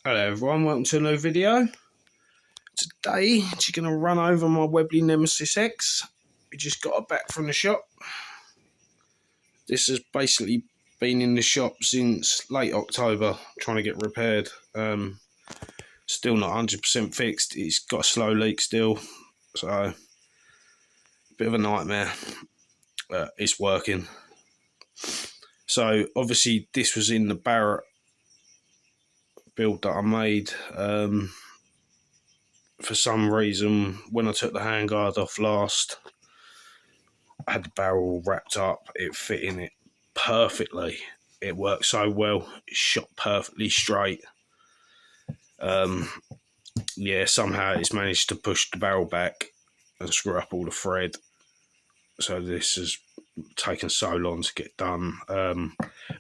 Hello everyone, welcome to a new video. Today, just going to run over my Webley Nemesis X. We just got it back from the shop. This has basically been in the shop since late October, trying to get repaired. Still not 100% fixed. It's got a slow leak still, so a bit of a nightmare. It's working. So obviously this was in the Barrett build that I made. For some reason, when I took the handguard off last, I had the barrel wrapped up. It fit in it perfectly. It worked so well. It shot perfectly straight. Yeah, somehow it's managed to push the barrel back and screw up all the thread. So this has taken so long to get done.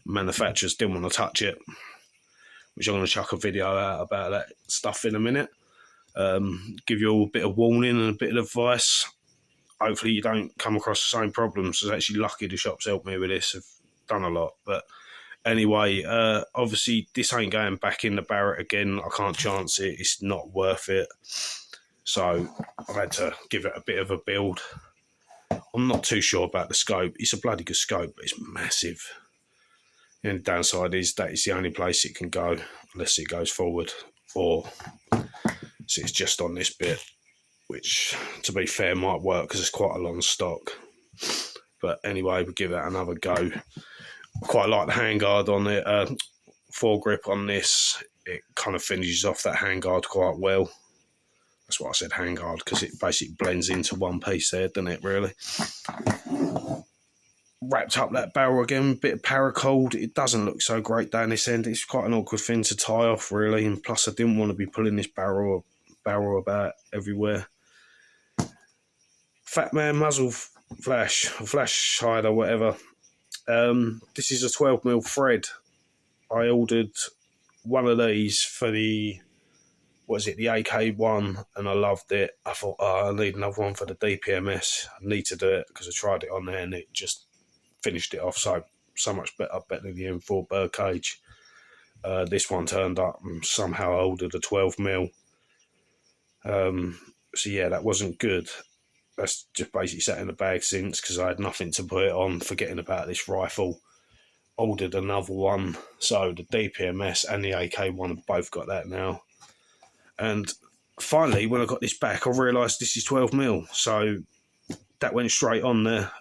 Manufacturers didn't want to touch it, which I'm going to chuck a video out about that stuff in a minute. Give you all a bit of warning and a bit of advice. Hopefully you don't come across the same problems. It's actually lucky the shop's helped me with this. I've done a lot. But anyway, obviously this ain't going back in the Barrett again. I can't chance it. It's not worth it. So I've had to give it a bit of a build. I'm not too sure about the scope. It's a bloody good scope, but it's massive. And the downside is that it's the only place it can go unless it goes forward, or so it's just on this bit, which to be fair might work because it's quite a long stock. But anyway, we'll give that another go. I quite like the handguard on it. Foregrip on this, it kind of finishes off that handguard quite well. That's why I said handguard, because it basically blends into one piece there, doesn't it, really? Wrapped up that barrel again, bit of paracord. It doesn't look so great down this end. It's quite an awkward thing to tie off, really. And plus, I didn't want to be pulling this barrel about everywhere. Fat Man muzzle flash hider, whatever. This is a 12mm thread. I ordered one of these for the AK1, and I loved it. I thought, I need another one for the DPMS. I need to do it because I tried it on there and it just finished it off so much better than the M4 birdcage. This one turned up and somehow I ordered a 12mm. So yeah, that wasn't good. That's just basically sat in the bag since because I had nothing to put it on, forgetting about this rifle. Ordered another one. So the DPMS and the AK1 have both got that now. And finally, when I got this back, I realised this is 12mm. So that went straight on there.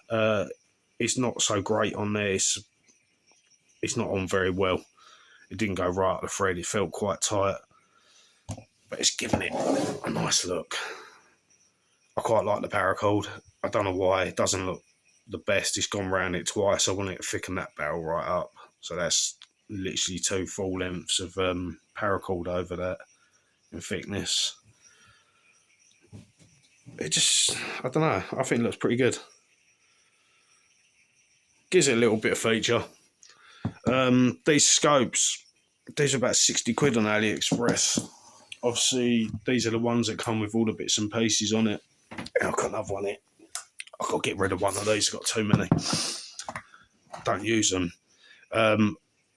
It's not so great on there. It's not on very well. It didn't go right up the thread. It felt quite tight. But it's giving it a nice look. I quite like the paracord. I don't know why. It doesn't look the best. It's gone round it twice. I want it to thicken that barrel right up. So that's literally 2 full lengths of paracord over that in thickness. It just, I don't know. I think it looks pretty good. Gives it a little bit of feature. These scopes, these are about 60 quid on AliExpress. Obviously, these are the ones that come with all the bits and pieces on it. I've got another one here. I've got to get rid of one of these. I've got too many. Don't use them.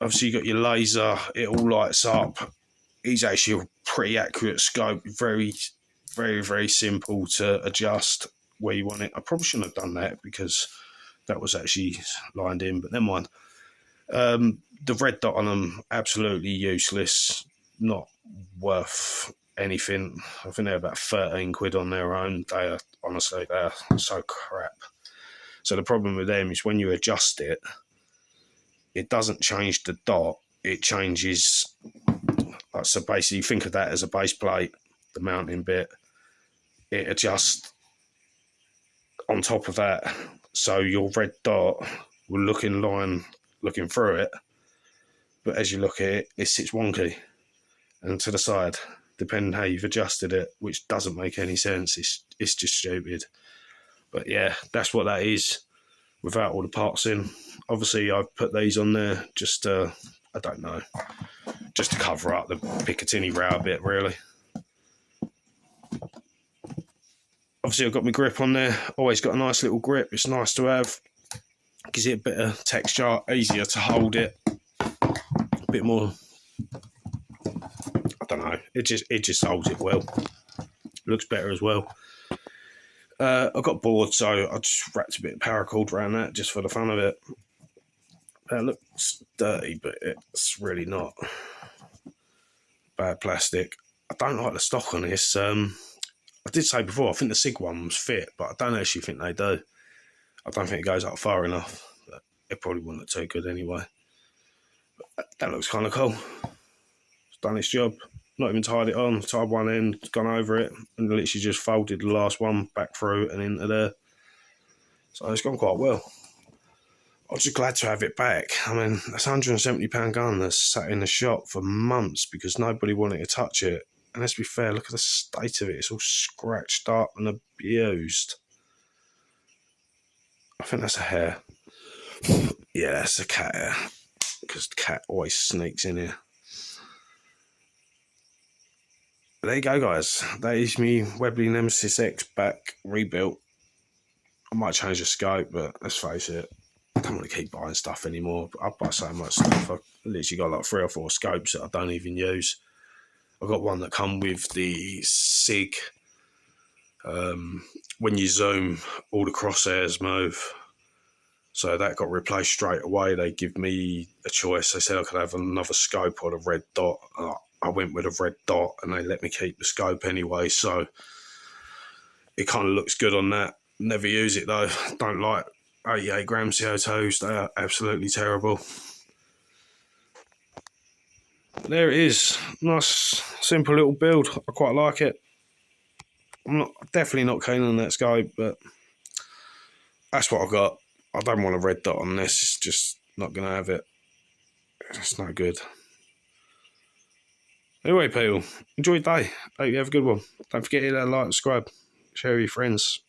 Obviously, you got your laser. It all lights up. It's actually a pretty accurate scope. Very, very, very simple to adjust where you want it. I probably shouldn't have done that because that was actually lined in, but never mind. The red dot on them, absolutely useless. Not worth anything. I think they're about 13 quid on their own. They are, honestly, they're so crap. So the problem with them is when you adjust it, it doesn't change the dot. It changes. So basically, think of that as a base plate, the mounting bit. It adjusts on top of that. So your red dot will look in line looking through it. But as you look at it, it sits wonky and to the side, depending how you've adjusted it, which doesn't make any sense. It's just stupid. But yeah, that's what that is without all the parts in. Obviously, I've put these on there just to, I don't know, just to cover up the Picatinny row a bit, really. Obviously, I've got my grip on there. Always got a nice little grip. It's nice to have. Gives it a bit of texture, easier to hold it. A bit more, I don't know. It just holds it well. Looks better as well. I got bored, so I just wrapped a bit of paracord around that just for the fun of it. It looks dirty, but it's really not. Bad plastic. I don't like the stock on this. I did say before, I think the SIG ones fit, but I don't actually think they do. I don't think it goes up far enough. But it probably wouldn't look too good anyway. But that looks kind of cool. It's done its job. Not even tied it on. Tied one end, gone over it, and literally just folded the last one back through and into there. So it's gone quite well. I was just glad to have it back. I mean, that's a £170 gun that's sat in the shop for months because nobody wanted to touch it. And let's be fair, look at the state of it. It's all scratched up and abused. I think that's a hare. Yeah, that's a cat hair. Because the cat always sneaks in here. But there you go, guys. That is me Webley Nemesis X back rebuilt. I might change the scope, but let's face it, I don't want to keep buying stuff anymore. I buy so much stuff. I literally got like 3 or 4 scopes that I don't even use. I got one that come with the SIG. When you zoom, all the crosshairs move. So that got replaced straight away. They give me a choice. They said I could have another scope or the red dot. I went with a red dot and they let me keep the scope anyway. So it kind of looks good on that. Never use it though. Don't like 88 gram CO2s. They are absolutely terrible. There it is. Nice, simple little build. I quite like it. I'm definitely not keen on that scope, but that's what I got. I don't want a red dot on this. It's just not going to have it. It's no good. Anyway, people, enjoy your day. Hope you have a good one. Don't forget to hit that like, subscribe, share with your friends.